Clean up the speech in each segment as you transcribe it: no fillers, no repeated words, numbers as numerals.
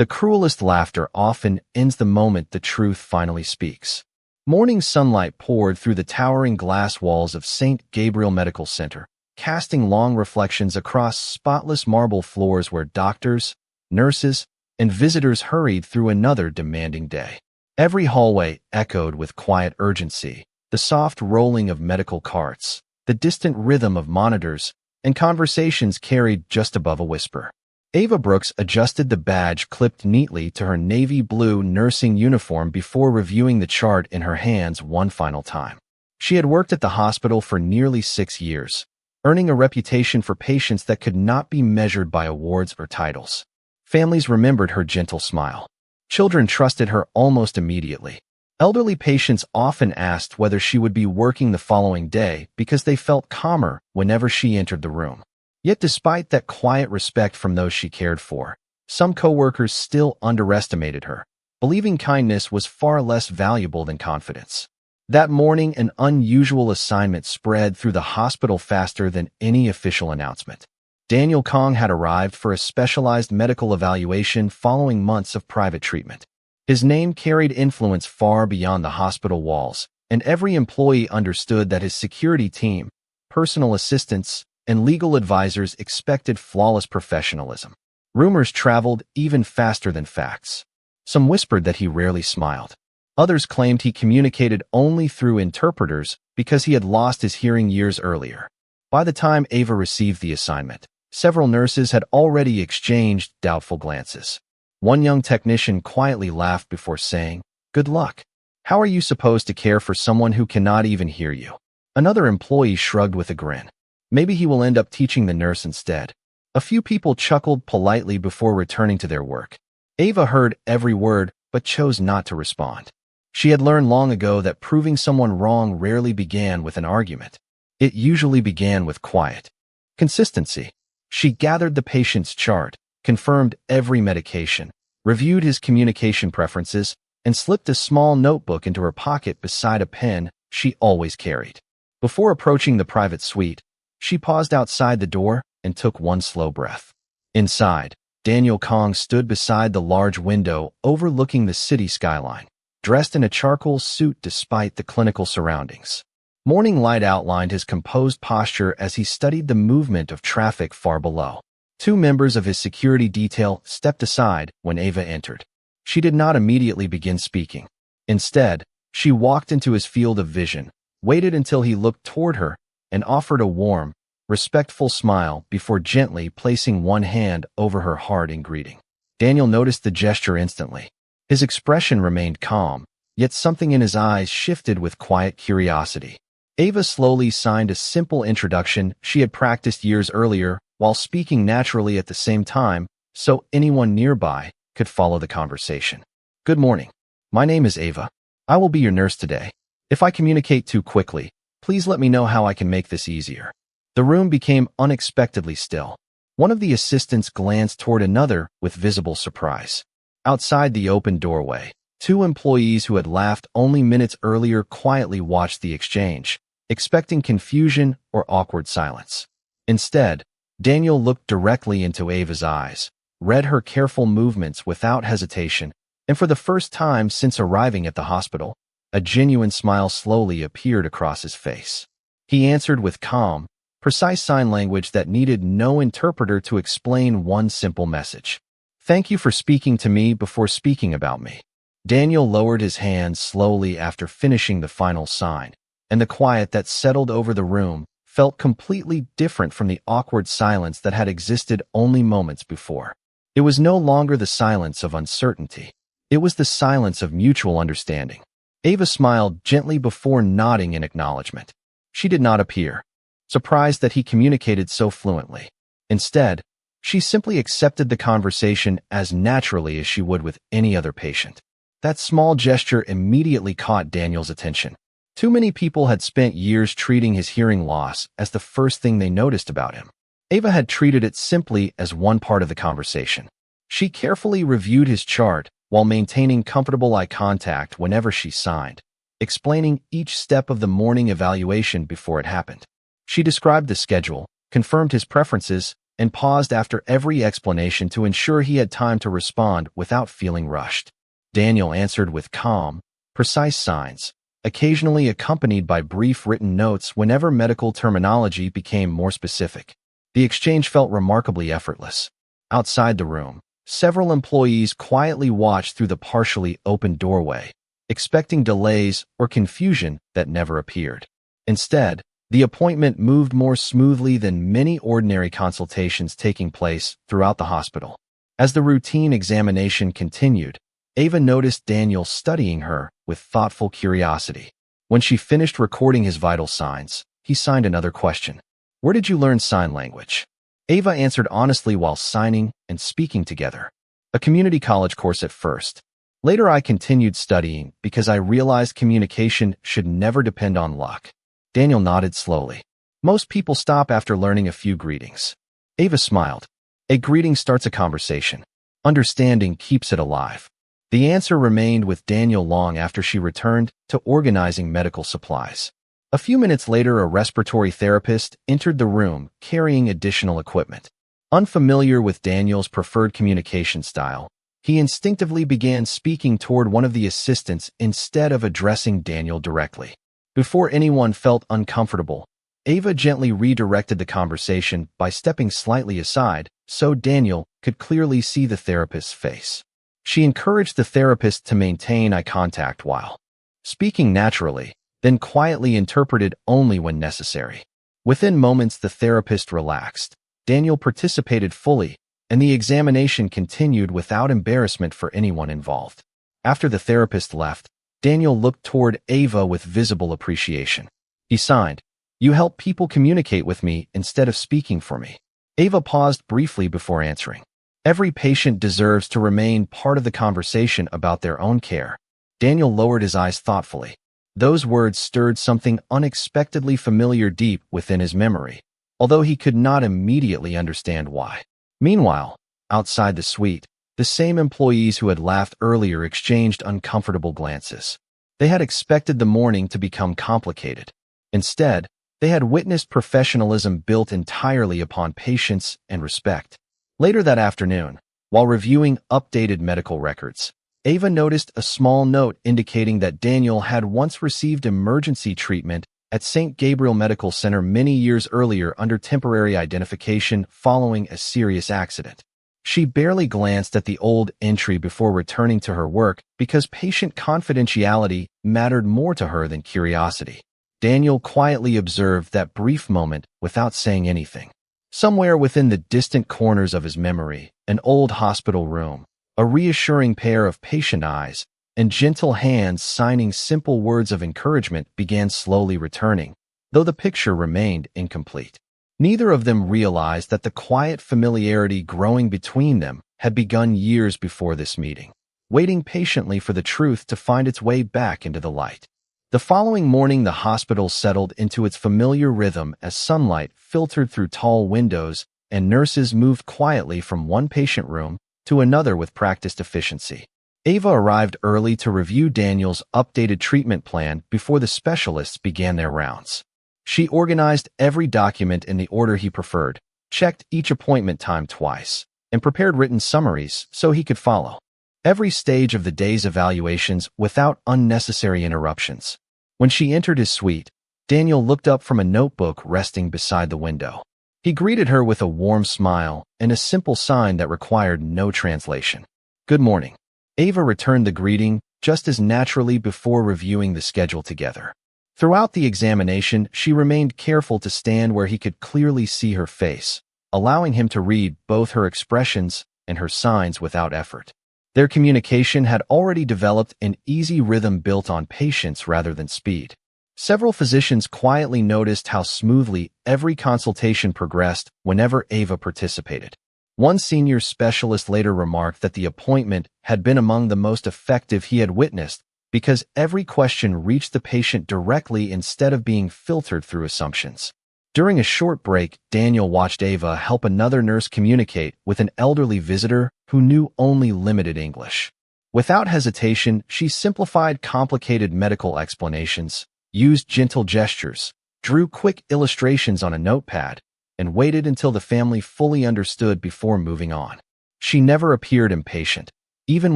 The cruelest laughter often ends the moment the truth finally speaks. Morning sunlight poured through the towering glass walls of St. Gabriel Medical Center, casting long reflections across spotless marble floors where doctors, nurses, and visitors hurried through another demanding day. Every hallway echoed with quiet urgency, the soft rolling of medical carts, the distant rhythm of monitors, and conversations carried just above a whisper. Ava Brooks adjusted the badge clipped neatly to her navy blue nursing uniform before reviewing the chart in her hands one final time. She had worked at the hospital for nearly 6 years, earning a reputation for patience that could not be measured by awards or titles. Families remembered her gentle smile. Children trusted her almost immediately. Elderly patients often asked whether she would be working the following day because they felt calmer whenever she entered the room. Yet despite that quiet respect from those she cared for, some coworkers still underestimated her, believing kindness was far less valuable than confidence. That morning, an unusual assignment spread through the hospital faster than any official announcement. Daniel Kong had arrived for a specialized medical evaluation following months of private treatment. His name carried influence far beyond the hospital walls, and every employee understood that his security team, personal assistants, and legal advisors expected flawless professionalism. Rumors traveled even faster than facts. Some whispered that he rarely smiled. Others claimed he communicated only through interpreters because he had lost his hearing years earlier. By the time Ava received the assignment, several nurses had already exchanged doubtful glances. One young technician quietly laughed before saying, "Good luck. How are you supposed to care for someone who cannot even hear you?" Another employee shrugged with a grin. Maybe he will end up teaching the nurse instead. A few people chuckled politely before returning to their work. Ava heard every word, but chose not to respond. She had learned long ago that proving someone wrong rarely began with an argument. It usually began with quiet consistency. She gathered the patient's chart, confirmed every medication, reviewed his communication preferences, and slipped a small notebook into her pocket beside a pen she always carried. Before approaching the private suite, she paused outside the door and took one slow breath. Inside, Daniel Kong stood beside the large window overlooking the city skyline, dressed in a charcoal suit despite the clinical surroundings. Morning light outlined his composed posture as he studied the movement of traffic far below. 2 members of his security detail stepped aside when Ava entered. She did not immediately begin speaking. Instead, she walked into his field of vision, waited until he looked toward her, and offered a warm, respectful smile before gently placing one hand over her heart in greeting. Daniel noticed the gesture instantly. His expression remained calm, yet something in his eyes shifted with quiet curiosity. Ava slowly signed a simple introduction she had practiced years earlier while speaking naturally at the same time so anyone nearby could follow the conversation. "Good morning. My name is Ava. I will be your nurse today. If I communicate too quickly, please let me know how I can make this easier." The room became unexpectedly still. One of the assistants glanced toward another with visible surprise. Outside the open doorway, 2 employees who had laughed only minutes earlier quietly watched the exchange, expecting confusion or awkward silence. Instead, Daniel looked directly into Ava's eyes, read her careful movements without hesitation, and for the first time since arriving at the hospital, a genuine smile slowly appeared across his face. He answered with calm, precise sign language that needed no interpreter to explain one simple message. "Thank you for speaking to me before speaking about me." Daniel lowered his hand slowly after finishing the final sign, and the quiet that settled over the room felt completely different from the awkward silence that had existed only moments before. It was no longer the silence of uncertainty. It was the silence of mutual understanding. Ava smiled gently before nodding in acknowledgement. She did not appear surprised that he communicated so fluently. Instead, she simply accepted the conversation as naturally as she would with any other patient. That small gesture immediately caught Daniel's attention. Too many people had spent years treating his hearing loss as the first thing they noticed about him. Ava had treated it simply as one part of the conversation. She carefully reviewed his chart while maintaining comfortable eye contact whenever she signed, explaining each step of the morning evaluation before it happened. She described the schedule, confirmed his preferences, and paused after every explanation to ensure he had time to respond without feeling rushed. Daniel answered with calm, precise signs, occasionally accompanied by brief written notes whenever medical terminology became more specific. The exchange felt remarkably effortless. Outside the room, several employees quietly watched through the partially open doorway, expecting delays or confusion that never appeared. Instead, the appointment moved more smoothly than many ordinary consultations taking place throughout the hospital. As the routine examination continued, Ava noticed Daniel studying her with thoughtful curiosity. When she finished recording his vital signs, he signed another question. "Where did you learn sign language?" Ava answered honestly while signing and speaking together. "A community college course at first. Later I continued studying because I realized communication should never depend on luck." Daniel nodded slowly. "Most people stop after learning a few greetings." Ava smiled. "A greeting starts a conversation. Understanding keeps it alive." The answer remained with Daniel long after she returned to organizing medical supplies. A few minutes later, a respiratory therapist entered the room carrying additional equipment. Unfamiliar with Daniel's preferred communication style, he instinctively began speaking toward one of the assistants instead of addressing Daniel directly. Before anyone felt uncomfortable, Ava gently redirected the conversation by stepping slightly aside so Daniel could clearly see the therapist's face. She encouraged the therapist to maintain eye contact while speaking naturally, then quietly interpreted only when necessary. Within moments, the therapist relaxed. Daniel participated fully, and the examination continued without embarrassment for anyone involved. After the therapist left, Daniel looked toward Ava with visible appreciation. He signed, "You help people communicate with me instead of speaking for me." Ava paused briefly before answering. "Every patient deserves to remain part of the conversation about their own care." Daniel lowered his eyes thoughtfully. Those words stirred something unexpectedly familiar deep within his memory, although he could not immediately understand why. Meanwhile, outside the suite, the same employees who had laughed earlier exchanged uncomfortable glances. They had expected the morning to become complicated. Instead, they had witnessed professionalism built entirely upon patience and respect. Later that afternoon, while reviewing updated medical records, Ava noticed a small note indicating that Daniel had once received emergency treatment at St. Gabriel Medical Center many years earlier under temporary identification following a serious accident. She barely glanced at the old entry before returning to her work because patient confidentiality mattered more to her than curiosity. Daniel quietly observed that brief moment without saying anything. Somewhere within the distant corners of his memory, an old hospital room, a reassuring pair of patient eyes, and gentle hands signing simple words of encouragement began slowly returning, though the picture remained incomplete. Neither of them realized that the quiet familiarity growing between them had begun years before this meeting, waiting patiently for the truth to find its way back into the light. The following morning, the hospital settled into its familiar rhythm as sunlight filtered through tall windows and nurses moved quietly from one patient room to another with practiced efficiency. Ava arrived early to review Daniel's updated treatment plan before the specialists began their rounds. She organized every document in the order he preferred, checked each appointment time twice, and prepared written summaries so he could follow every stage of the day's evaluations without unnecessary interruptions. When she entered his suite, Daniel looked up from a notebook resting beside the window. He greeted her with a warm smile and a simple sign that required no translation. "Good morning." Ava returned the greeting just as naturally before reviewing the schedule together. Throughout the examination, she remained careful to stand where he could clearly see her face, allowing him to read both her expressions and her signs without effort. Their communication had already developed an easy rhythm built on patience rather than speed. Several physicians quietly noticed how smoothly every consultation progressed whenever Ava participated. One senior specialist later remarked that the appointment had been among the most effective he had witnessed because every question reached the patient directly instead of being filtered through assumptions. During a short break, Daniel watched Ava help another nurse communicate with an elderly visitor who knew only limited English. Without hesitation, she simplified complicated medical explanations, used gentle gestures, drew quick illustrations on a notepad, and waited until the family fully understood before moving on. She never appeared impatient, even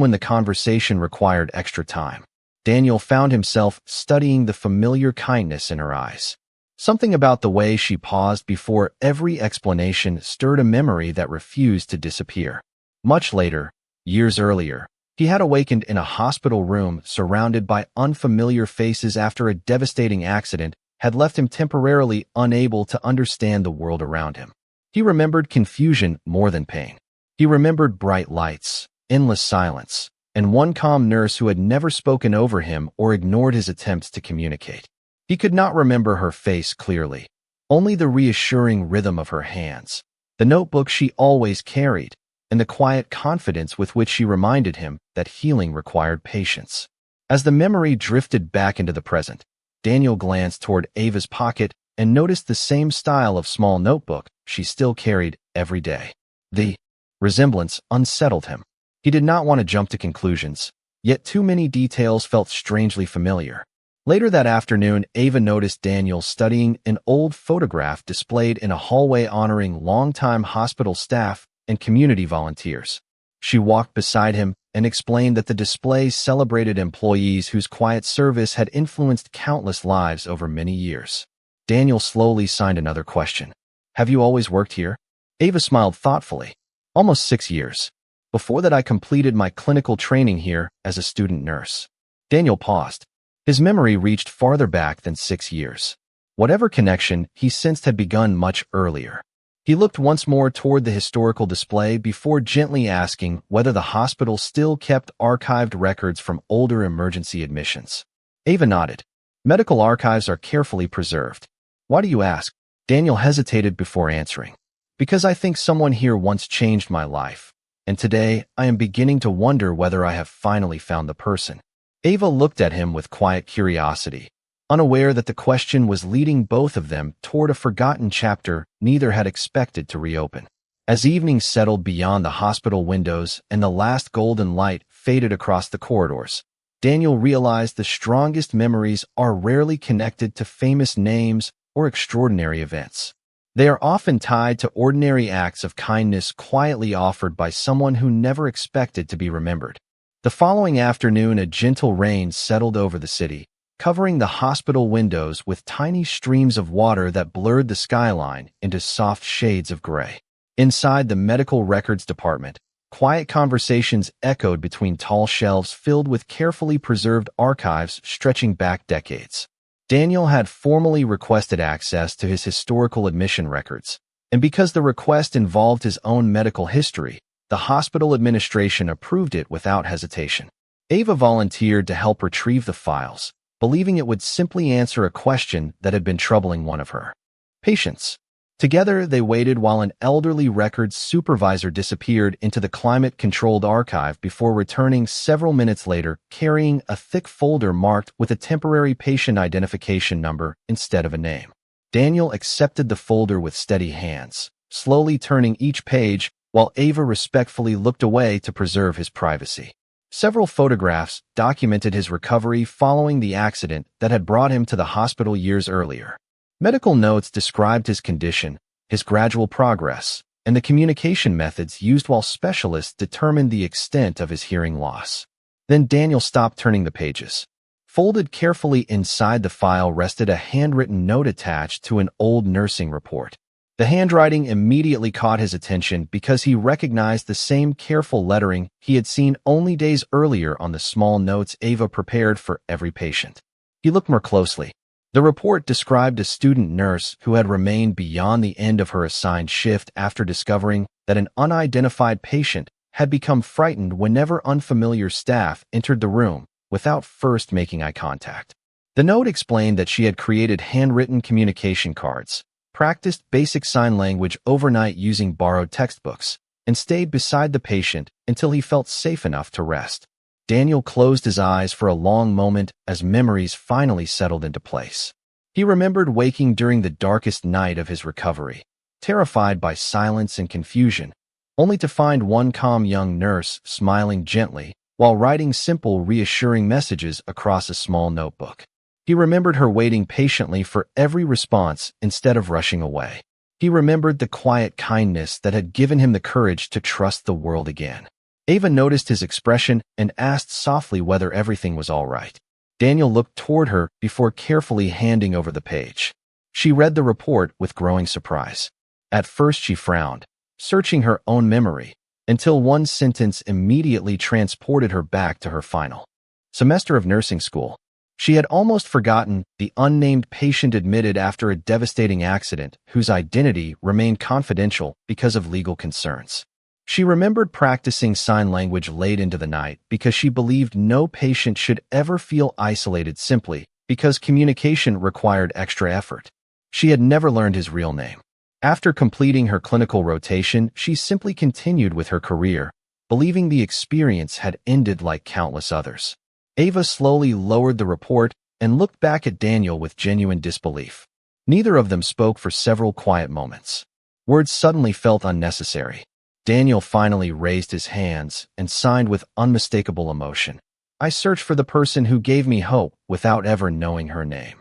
when the conversation required extra time. Daniel found himself studying the familiar kindness in her eyes. Something about the way she paused before every explanation stirred a memory that refused to disappear. Much later, years earlier, he had awakened in a hospital room surrounded by unfamiliar faces after a devastating accident had left him temporarily unable to understand the world around him. He remembered confusion more than pain. He remembered bright lights, endless silence, and one calm nurse who had never spoken over him or ignored his attempts to communicate. He could not remember her face clearly, only the reassuring rhythm of her hands, the notebook she always carried, and the quiet confidence with which she reminded him that healing required patience. As the memory drifted back into the present, Daniel glanced toward Ava's pocket and noticed the same style of small notebook she still carried every day. The resemblance unsettled him. He did not want to jump to conclusions, yet too many details felt strangely familiar. Later that afternoon, Ava noticed Daniel studying an old photograph displayed in a hallway honoring longtime hospital staff and community volunteers. She walked beside him and explained that the display celebrated employees whose quiet service had influenced countless lives over many years. Daniel slowly signed another question. "Have you always worked here?" Ava smiled thoughtfully. "Almost 6 years. Before that, I completed my clinical training here as a student nurse." Daniel paused. His memory reached farther back than 6 years. Whatever connection he sensed had begun much earlier. He looked once more toward the historical display before gently asking whether the hospital still kept archived records from older emergency admissions. Ava nodded. "Medical archives are carefully preserved." "Why do you ask?" Daniel hesitated before answering. "Because I think someone here once changed my life, and today I am beginning to wonder whether I have finally found the person." Ava looked at him with quiet curiosity, unaware that the question was leading both of them toward a forgotten chapter neither had expected to reopen. As evening settled beyond the hospital windows and the last golden light faded across the corridors, Daniel realized the strongest memories are rarely connected to famous names or extraordinary events. They are often tied to ordinary acts of kindness quietly offered by someone who never expected to be remembered. The following afternoon, a gentle rain settled over the city, covering the hospital windows with tiny streams of water that blurred the skyline into soft shades of gray. Inside the medical records department, quiet conversations echoed between tall shelves filled with carefully preserved archives stretching back decades. Daniel had formally requested access to his historical admission records, and because the request involved his own medical history, the hospital administration approved it without hesitation. Ava volunteered to help retrieve the files, believing it would simply answer a question that had been troubling one of her patients. Together, they waited while an elderly records supervisor disappeared into the climate-controlled archive before returning several minutes later carrying a thick folder marked with a temporary patient identification number instead of a name. Daniel accepted the folder with steady hands, slowly turning each page while Ava respectfully looked away to preserve his privacy. Several photographs documented his recovery following the accident that had brought him to the hospital years earlier. Medical notes described his condition, his gradual progress, and the communication methods used while specialists determined the extent of his hearing loss. Then Daniel stopped turning the pages. Folded carefully inside the file rested a handwritten note attached to an old nursing report. The handwriting immediately caught his attention because he recognized the same careful lettering he had seen only days earlier on the small notes Ava prepared for every patient. He looked more closely. The report described a student nurse who had remained beyond the end of her assigned shift after discovering that an unidentified patient had become frightened whenever unfamiliar staff entered the room without first making eye contact. The note explained that she had created handwritten communication cards, practiced basic sign language overnight using borrowed textbooks, and stayed beside the patient until he felt safe enough to rest. Daniel closed his eyes for a long moment as memories finally settled into place. He remembered waking during the darkest night of his recovery, terrified by silence and confusion, only to find one calm young nurse smiling gently while writing simple, reassuring messages across a small notebook. He remembered her waiting patiently for every response instead of rushing away. He remembered the quiet kindness that had given him the courage to trust the world again. Ava noticed his expression and asked softly whether everything was all right. Daniel looked toward her before carefully handing over the page. She read the report with growing surprise. At first she frowned, searching her own memory, until one sentence immediately transported her back to her final semester of nursing school. She had almost forgotten the unnamed patient admitted after a devastating accident whose identity remained confidential because of legal concerns. She remembered practicing sign language late into the night because she believed no patient should ever feel isolated simply because communication required extra effort. She had never learned his real name. After completing her clinical rotation, she simply continued with her career, believing the experience had ended like countless others. Ava slowly lowered the report and looked back at Daniel with genuine disbelief. Neither of them spoke for several quiet moments. Words suddenly felt unnecessary. Daniel finally raised his hands and signed with unmistakable emotion. I searched for the person who gave me hope without ever knowing her name.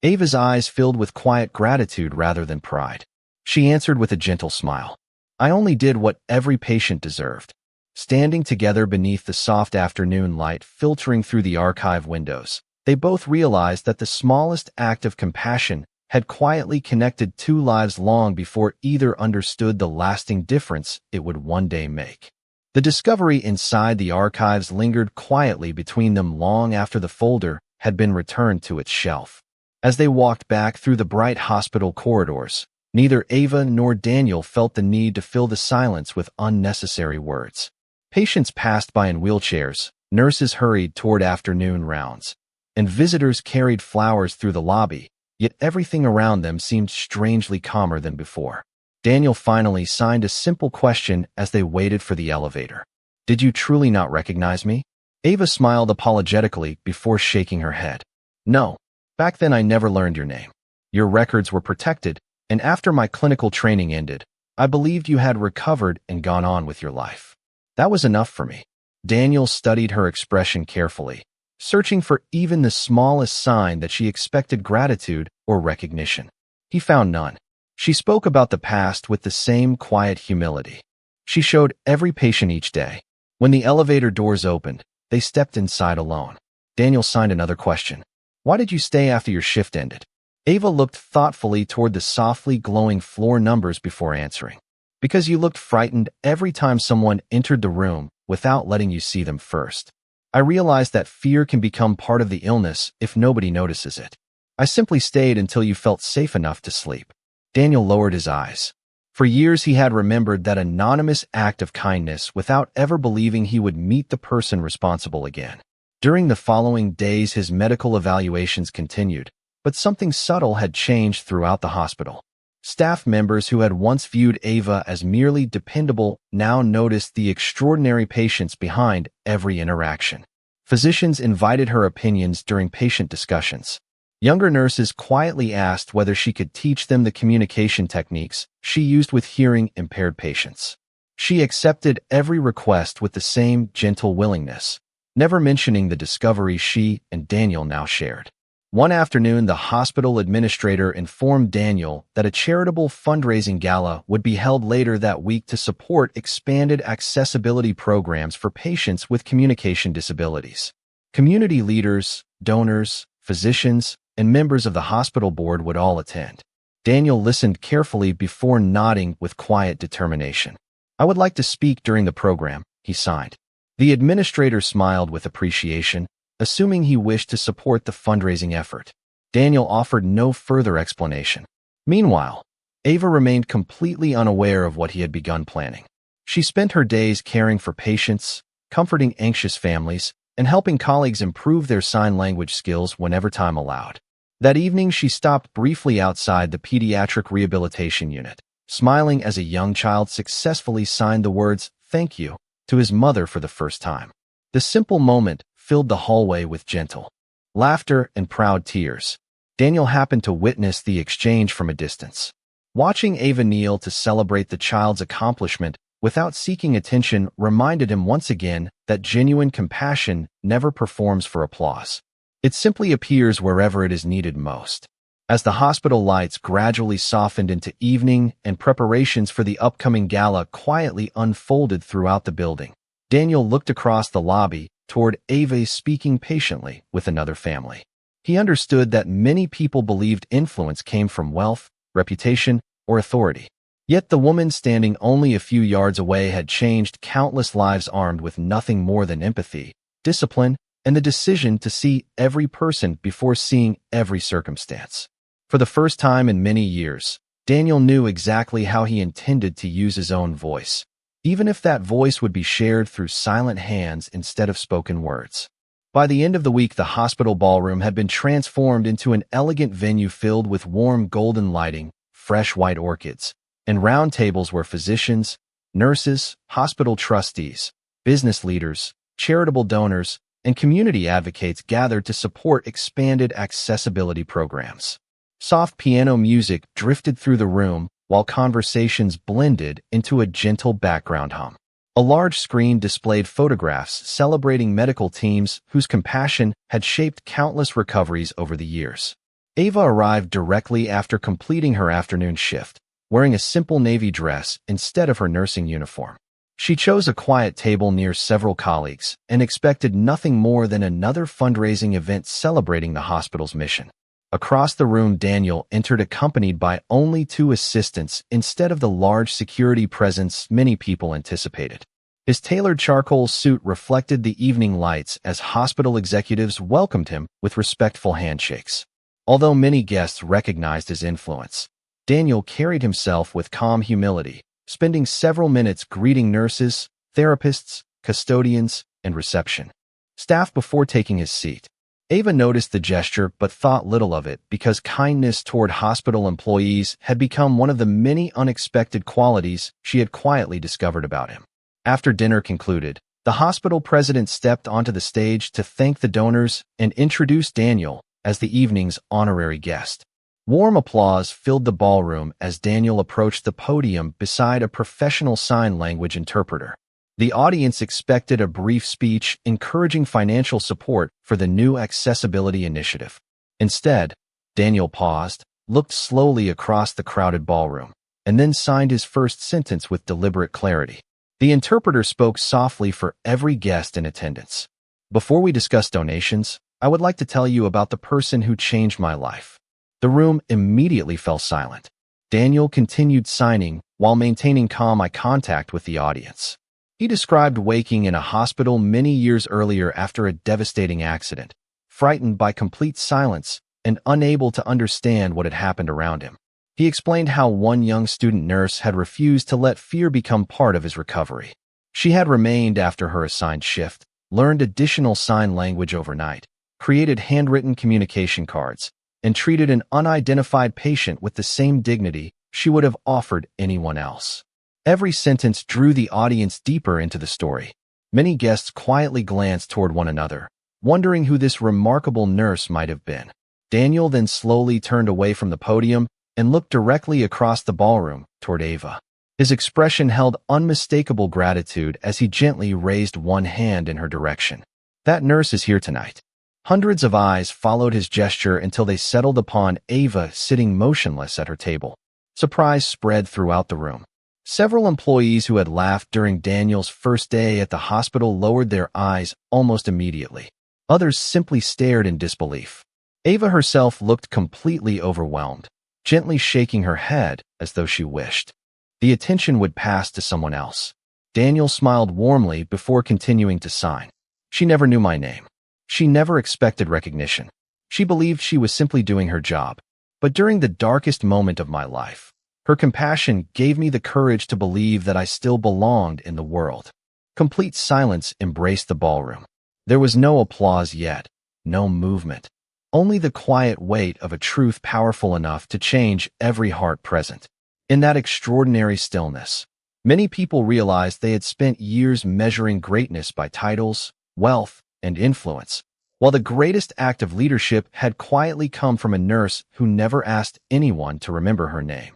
Ava's eyes filled with quiet gratitude rather than pride. She answered with a gentle smile. I only did what every patient deserved. Standing together beneath the soft afternoon light filtering through the archive windows, they both realized that the smallest act of compassion had quietly connected two lives long before either understood the lasting difference it would one day make. The discovery inside the archives lingered quietly between them long after the folder had been returned to its shelf. As they walked back through the bright hospital corridors, neither Ava nor Daniel felt the need to fill the silence with unnecessary words. Patients passed by in wheelchairs, nurses hurried toward afternoon rounds, and visitors carried flowers through the lobby, yet everything around them seemed strangely calmer than before. Daniel finally signed a simple question as they waited for the elevator. Did you truly not recognize me? Ava smiled apologetically before shaking her head. No. Back then I never learned your name. Your records were protected, and after my clinical training ended, I believed you had recovered and gone on with your life. That was enough for me. Daniel studied her expression carefully, searching for even the smallest sign that she expected gratitude or recognition. He found none. She spoke about the past with the same quiet humility. She showed every patient each day. When the elevator doors opened, they stepped inside alone. Daniel signed another question. Why did you stay after your shift ended? Ava looked thoughtfully toward the softly glowing floor numbers before answering. Because you looked frightened every time someone entered the room without letting you see them first. I realized that fear can become part of the illness if nobody notices it. I simply stayed until you felt safe enough to sleep. Daniel lowered his eyes. For years he had remembered that anonymous act of kindness without ever believing he would meet the person responsible again. During the following days his medical evaluations continued, but something subtle had changed throughout the hospital. Staff members who had once viewed Ava as merely dependable now noticed the extraordinary patience behind every interaction. Physicians invited her opinions during patient discussions. Younger nurses quietly asked whether she could teach them the communication techniques she used with hearing-impaired patients. She accepted every request with the same gentle willingness, never mentioning the discovery she and Daniel now shared. One afternoon, the hospital administrator informed Daniel that a charitable fundraising gala would be held later that week to support expanded accessibility programs for patients with communication disabilities. Community leaders, donors, physicians, and members of the hospital board would all attend. Daniel listened carefully before nodding with quiet determination. I would like to speak during the program, he signed. The administrator smiled with appreciation, assuming he wished to support the fundraising effort. Daniel offered no further explanation. Meanwhile, Ava remained completely unaware of what he had begun planning. She spent her days caring for patients, comforting anxious families, and helping colleagues improve their sign language skills whenever time allowed. That evening, she stopped briefly outside the pediatric rehabilitation unit, smiling as a young child successfully signed the words, "Thank you," to his mother for the first time. The simple moment filled the hallway with gentle laughter and proud tears. Daniel happened to witness the exchange from a distance. Watching Ava kneel to celebrate the child's accomplishment without seeking attention reminded him once again that genuine compassion never performs for applause. It simply appears wherever it is needed most. As the hospital lights gradually softened into evening and preparations for the upcoming gala quietly unfolded throughout the building, Daniel looked across the lobby toward Ava speaking patiently with another family. He understood that many people believed influence came from wealth, reputation, or authority. Yet the woman standing only a few yards away had changed countless lives armed with nothing more than empathy, discipline, and the decision to see every person before seeing every circumstance. For the first time in many years, Daniel knew exactly how he intended to use his own voice, even if that voice would be shared through silent hands instead of spoken words. By the end of the week, the hospital ballroom had been transformed into an elegant venue filled with warm golden lighting, fresh white orchids, and round tables where physicians, nurses, hospital trustees, business leaders, charitable donors, and community advocates gathered to support expanded accessibility programs. Soft piano music drifted through the room while conversations blended into a gentle background hum. A large screen displayed photographs celebrating medical teams whose compassion had shaped countless recoveries over the years. Ava arrived directly after completing her afternoon shift, wearing a simple navy dress instead of her nursing uniform. She chose a quiet table near several colleagues and expected nothing more than another fundraising event celebrating the hospital's mission. Across the room, Daniel entered accompanied by only 2 assistants instead of the large security presence many people anticipated. His tailored charcoal suit reflected the evening lights as hospital executives welcomed him with respectful handshakes. Although many guests recognized his influence, Daniel carried himself with calm humility, spending several minutes greeting nurses, therapists, custodians, and reception staff before taking his seat. Ava noticed the gesture but thought little of it because kindness toward hospital employees had become one of the many unexpected qualities she had quietly discovered about him. After dinner concluded, the hospital president stepped onto the stage to thank the donors and introduce Daniel as the evening's honorary guest. Warm applause filled the ballroom as Daniel approached the podium beside a professional sign language interpreter. The audience expected a brief speech encouraging financial support for the new accessibility initiative. Instead, Daniel paused, looked slowly across the crowded ballroom, and then signed his first sentence with deliberate clarity. The interpreter spoke softly for every guest in attendance. "Before we discuss donations, I would like to tell you about the person who changed my life." The room immediately fell silent. Daniel continued signing while maintaining calm eye contact with the audience. He described waking in a hospital many years earlier after a devastating accident, frightened by complete silence and unable to understand what had happened around him. He explained how one young student nurse had refused to let fear become part of his recovery. She had remained after her assigned shift, learned additional sign language overnight, created handwritten communication cards, and treated an unidentified patient with the same dignity she would have offered anyone else. Every sentence drew the audience deeper into the story. Many guests quietly glanced toward one another, wondering who this remarkable nurse might have been. Daniel then slowly turned away from the podium and looked directly across the ballroom toward Ava. His expression held unmistakable gratitude as he gently raised one hand in her direction. "That nurse is here tonight." Hundreds of eyes followed his gesture until they settled upon Ava sitting motionless at her table. Surprise spread throughout the room. Several employees who had laughed during Daniel's first day at the hospital lowered their eyes almost immediately. Others simply stared in disbelief. Ava herself looked completely overwhelmed, gently shaking her head as though she wished the attention would pass to someone else. Daniel smiled warmly before continuing to sign. "She never knew my name. She never expected recognition. She believed she was simply doing her job. But during the darkest moment of my life, her compassion gave me the courage to believe that I still belonged in the world." Complete silence embraced the ballroom. There was no applause yet, no movement, only the quiet weight of a truth powerful enough to change every heart present. In that extraordinary stillness, many people realized they had spent years measuring greatness by titles, wealth, and influence, while the greatest act of leadership had quietly come from a nurse who never asked anyone to remember her name.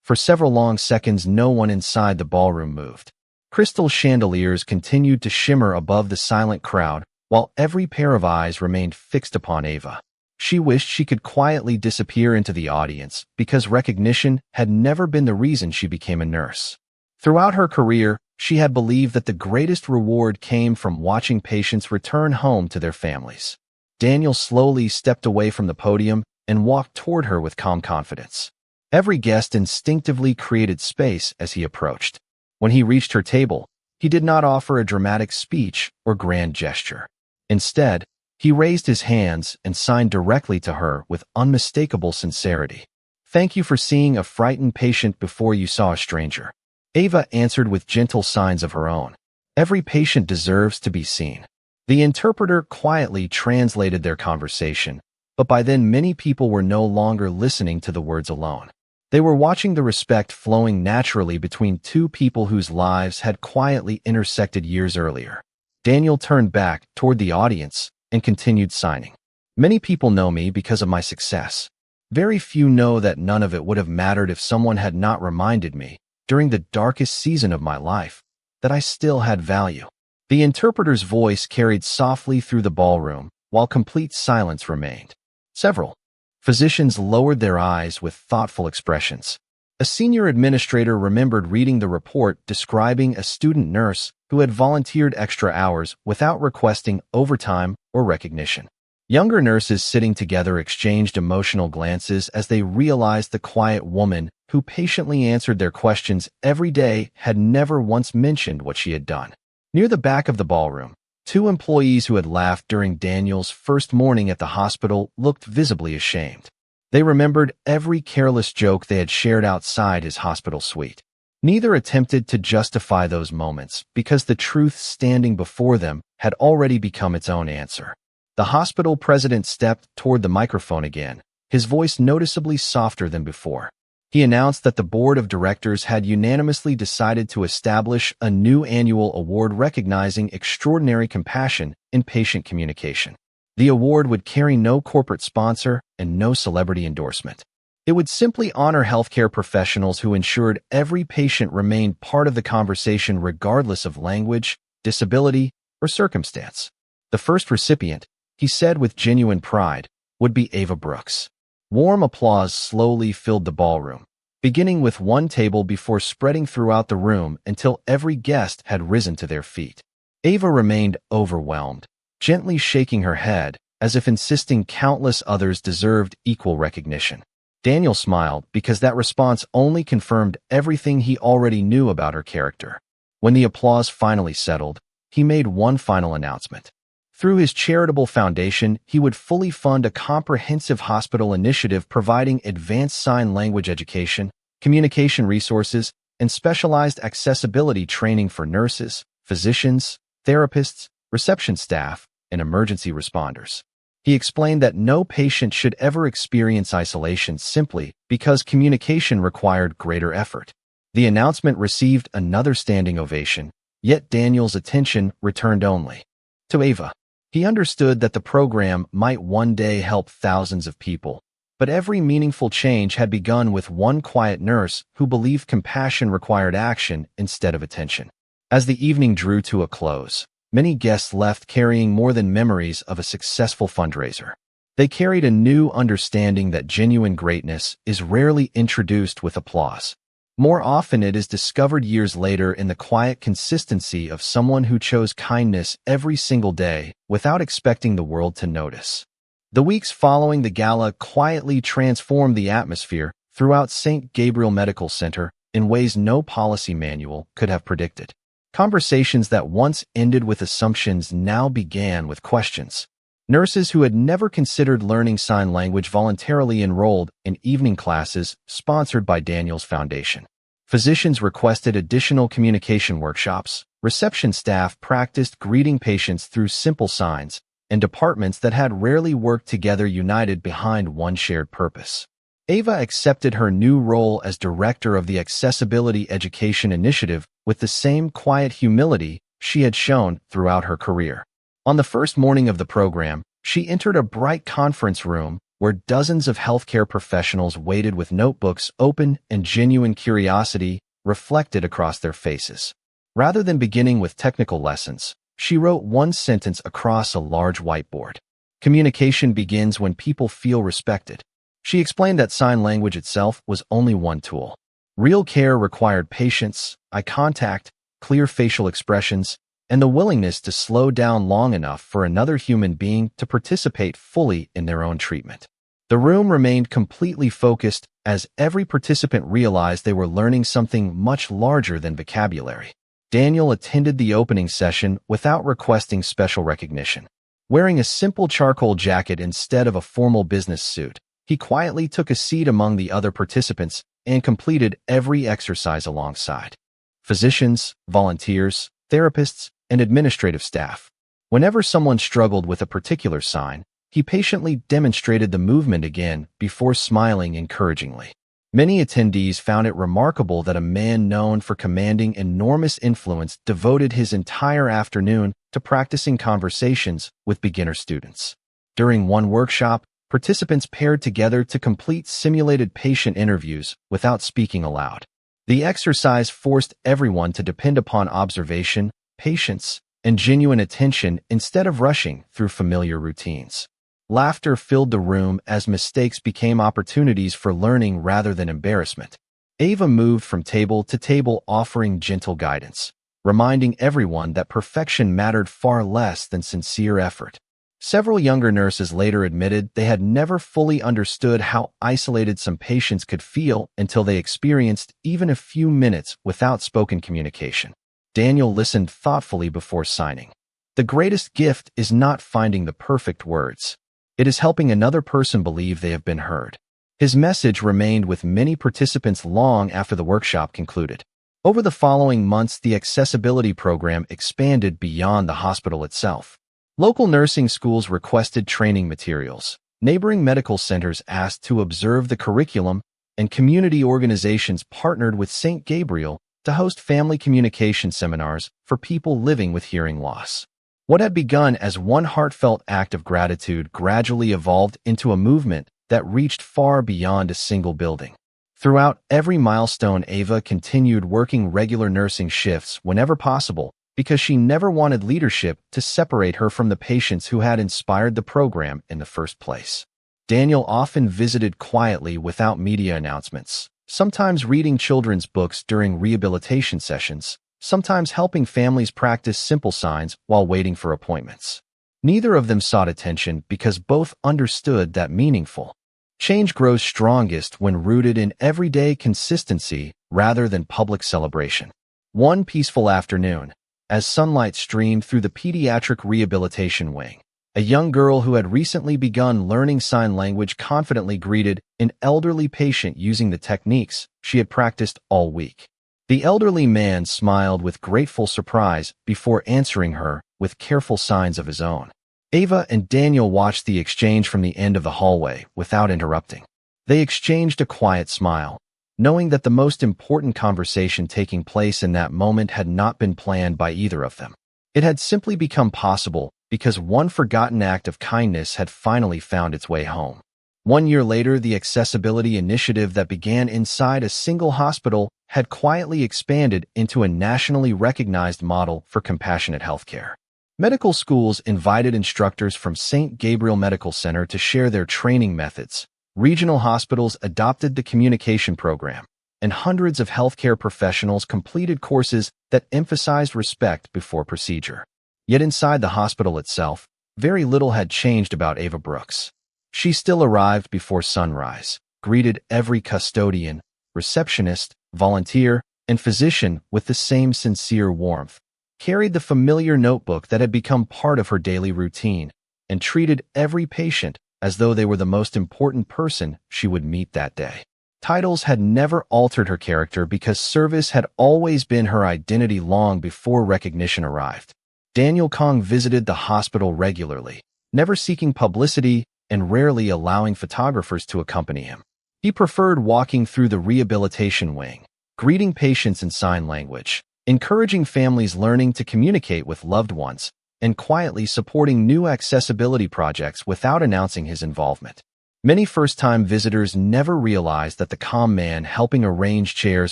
For several long seconds, no one inside the ballroom moved. Crystal chandeliers continued to shimmer above the silent crowd, while every pair of eyes remained fixed upon Ava. She wished she could quietly disappear into the audience because recognition had never been the reason she became a nurse. Throughout her career, she had believed that the greatest reward came from watching patients return home to their families. Daniel slowly stepped away from the podium and walked toward her with calm confidence. Every guest instinctively created space as he approached. When he reached her table, he did not offer a dramatic speech or grand gesture. Instead, he raised his hands and signed directly to her with unmistakable sincerity. "Thank you for seeing a frightened patient before you saw a stranger." Ava answered with gentle signs of her own. "Every patient deserves to be seen." The interpreter quietly translated their conversation, but by then many people were no longer listening to the words alone. They were watching the respect flowing naturally between two people whose lives had quietly intersected years earlier. Daniel turned back toward the audience and continued signing. "Many people know me because of my success. Very few know that none of it would have mattered if someone had not reminded me, during the darkest season of my life, that I still had value." The interpreter's voice carried softly through the ballroom, while complete silence remained. Several physicians lowered their eyes with thoughtful expressions. A senior administrator remembered reading the report describing a student nurse who had volunteered extra hours without requesting overtime or recognition. Younger nurses sitting together exchanged emotional glances as they realized the quiet woman who patiently answered their questions every day had never once mentioned what she had done. Near the back of the ballroom, two employees who had laughed during Daniel's first morning at the hospital looked visibly ashamed. They remembered every careless joke they had shared outside his hospital suite. Neither attempted to justify those moments because the truth standing before them had already become its own answer. The hospital president stepped toward the microphone again, his voice noticeably softer than before. He announced that the board of directors had unanimously decided to establish a new annual award recognizing extraordinary compassion in patient communication. The award would carry no corporate sponsor and no celebrity endorsement. It would simply honor healthcare professionals who ensured every patient remained part of the conversation regardless of language, disability, or circumstance. The first recipient, he said with genuine pride, would be Ava Brooks. Warm applause slowly filled the ballroom, beginning with one table before spreading throughout the room until every guest had risen to their feet. Ava remained overwhelmed, gently shaking her head as if insisting countless others deserved equal recognition. Daniel smiled because that response only confirmed everything he already knew about her character. When the applause finally settled, he made one final announcement. Through his charitable foundation, he would fully fund a comprehensive hospital initiative providing advanced sign language education, communication resources, and specialized accessibility training for nurses, physicians, therapists, reception staff, and emergency responders. He explained that no patient should ever experience isolation simply because communication required greater effort. The announcement received another standing ovation, yet Daniel's attention returned only to Ava. He understood that the program might one day help thousands of people, but every meaningful change had begun with one quiet nurse who believed compassion required action instead of attention. As the evening drew to a close, many guests left carrying more than memories of a successful fundraiser. They carried a new understanding that genuine greatness is rarely introduced with applause. More often it is discovered years later in the quiet consistency of someone who chose kindness every single day without expecting the world to notice. The weeks following the gala quietly transformed the atmosphere throughout St. Gabriel Medical Center in ways no policy manual could have predicted. Conversations that once ended with assumptions now began with questions. Nurses who had never considered learning sign language voluntarily enrolled in evening classes sponsored by Daniel's Foundation. Physicians requested additional communication workshops, reception staff practiced greeting patients through simple signs, and departments that had rarely worked together united behind one shared purpose. Ava accepted her new role as director of the Accessibility Education Initiative with the same quiet humility she had shown throughout her career. On the first morning of the program, she entered a bright conference room where dozens of healthcare professionals waited with notebooks open and genuine curiosity reflected across their faces. Rather than beginning with technical lessons, she wrote one sentence across a large whiteboard. Communication begins when people feel respected. She explained that sign language itself was only one tool. Real care required patience, eye contact, clear facial expressions, and the willingness to slow down long enough for another human being to participate fully in their own treatment. The room remained completely focused as every participant realized they were learning something much larger than vocabulary. Daniel attended the opening session without requesting special recognition. Wearing a simple charcoal jacket instead of a formal business suit, he quietly took a seat among the other participants and completed every exercise alongside physicians, volunteers, therapists, and administrative staff. Whenever someone struggled with a particular sign, he patiently demonstrated the movement again before smiling encouragingly. Many attendees found it remarkable that a man known for commanding enormous influence devoted his entire afternoon to practicing conversations with beginner students. During one workshop, participants paired together to complete simulated patient interviews without speaking aloud. The exercise forced everyone to depend upon observation, patience, and genuine attention instead of rushing through familiar routines. Laughter filled the room as mistakes became opportunities for learning rather than embarrassment. Ava moved from table to table offering gentle guidance, reminding everyone that perfection mattered far less than sincere effort. Several younger nurses later admitted they had never fully understood how isolated some patients could feel until they experienced even a few minutes without spoken communication. Daniel listened thoughtfully before signing. The greatest gift is not finding the perfect words. It is helping another person believe they have been heard. His message remained with many participants long after the workshop concluded. Over the following months, the accessibility program expanded beyond the hospital itself. Local nursing schools requested training materials, neighboring medical centers asked to observe the curriculum, and community organizations partnered with St. Gabriel to host family communication seminars for people living with hearing loss. What had begun as one heartfelt act of gratitude gradually evolved into a movement that reached far beyond a single building. Throughout every milestone, Ava continued working regular nursing shifts whenever possible because she never wanted leadership to separate her from the patients who had inspired the program in the first place. Daniel often visited quietly without media announcements, sometimes reading children's books during rehabilitation sessions, sometimes helping families practice simple signs while waiting for appointments. Neither of them sought attention because both understood that meaningful change grows strongest when rooted in everyday consistency rather than public celebration. One peaceful afternoon, as sunlight streamed through the pediatric rehabilitation wing, a young girl who had recently begun learning sign language confidently greeted an elderly patient using the techniques she had practiced all week. The elderly man smiled with grateful surprise before answering her with careful signs of his own. Ava and Daniel watched the exchange from the end of the hallway without interrupting. They exchanged a quiet smile, knowing that the most important conversation taking place in that moment had not been planned by either of them. It had simply become possible because one forgotten act of kindness had finally found its way home. 1 year later, the accessibility initiative that began inside a single hospital had quietly expanded into a nationally recognized model for compassionate healthcare. Medical schools invited instructors from St. Gabriel Medical Center to share their training methods. Regional hospitals adopted the communication program, and hundreds of healthcare professionals completed courses that emphasized respect before procedure. Yet inside the hospital itself, very little had changed about Ava Brooks. She still arrived before sunrise, greeted every custodian, receptionist, volunteer, and physician with the same sincere warmth, carried the familiar notebook that had become part of her daily routine, and treated every patient as though they were the most important person she would meet that day. Titles had never altered her character because service had always been her identity long before recognition arrived. Daniel Kong visited the hospital regularly, never seeking publicity and rarely allowing photographers to accompany him. He preferred walking through the rehabilitation wing, greeting patients in sign language, encouraging families learning to communicate with loved ones, and quietly supporting new accessibility projects without announcing his involvement. Many first-time visitors never realized that the calm man helping arrange chairs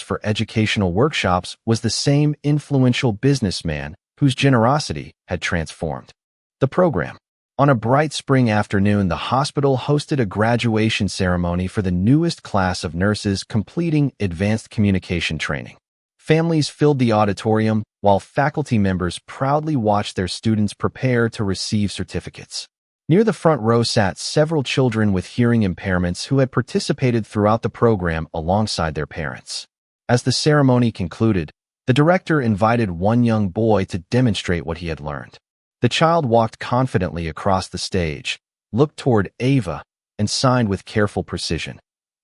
for educational workshops was the same influential businessman whose generosity had transformed the program. On a bright spring afternoon, the hospital hosted a graduation ceremony for the newest class of nurses completing advanced communication training. Families filled the auditorium, while faculty members proudly watched their students prepare to receive certificates. Near the front row sat several children with hearing impairments who had participated throughout the program alongside their parents. As the ceremony concluded, the director invited one young boy to demonstrate what he had learned. The child walked confidently across the stage, looked toward Ava, and signed with careful precision.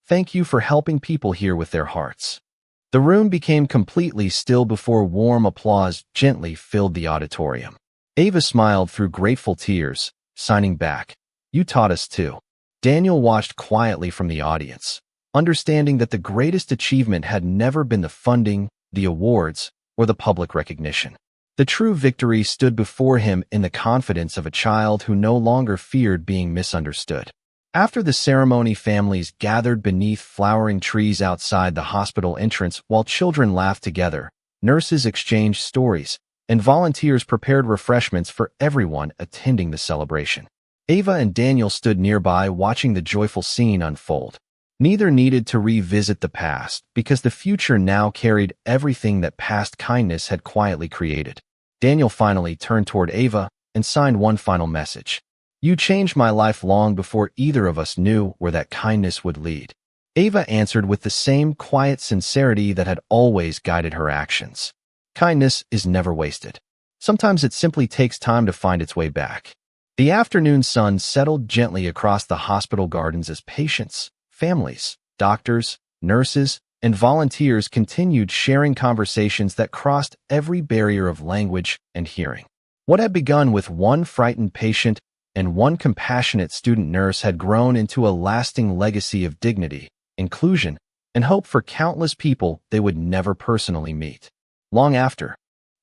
"Thank you for helping people hear with their hearts." The room became completely still before warm applause gently filled the auditorium. Ava smiled through grateful tears, signing back, "You taught us too." Daniel watched quietly from the audience, understanding that the greatest achievement had never been the funding, the awards, or the public recognition. The true victory stood before him in the confidence of a child who no longer feared being misunderstood. After the ceremony, families gathered beneath flowering trees outside the hospital entrance while children laughed together, nurses exchanged stories, and volunteers prepared refreshments for everyone attending the celebration. Ava and Daniel stood nearby watching the joyful scene unfold. Neither needed to revisit the past because the future now carried everything that past kindness had quietly created. Daniel finally turned toward Ava and signed one final message. "You changed my life long before either of us knew where that kindness would lead." Ava answered with the same quiet sincerity that had always guided her actions. Kindness is never wasted. Sometimes it simply takes time to find its way back. The afternoon sun settled gently across the hospital gardens as patients, families, doctors, nurses, and volunteers continued sharing conversations that crossed every barrier of language and hearing. What had begun with one frightened patient and one compassionate student nurse had grown into a lasting legacy of dignity, inclusion, and hope for countless people they would never personally meet. Long after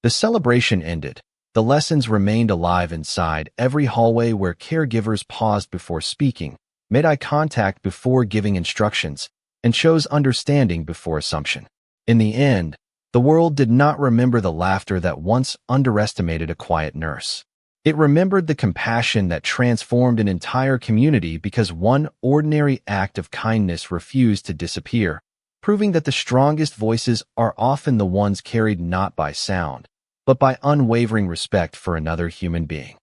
the celebration ended, the lessons remained alive inside every hallway where caregivers paused before speaking, made eye contact before giving instructions, and chose understanding before assumption. In the end, the world did not remember the laughter that once underestimated a quiet nurse. It remembered the compassion that transformed an entire community because one ordinary act of kindness refused to disappear, proving that the strongest voices are often the ones carried not by sound, but by unwavering respect for another human being.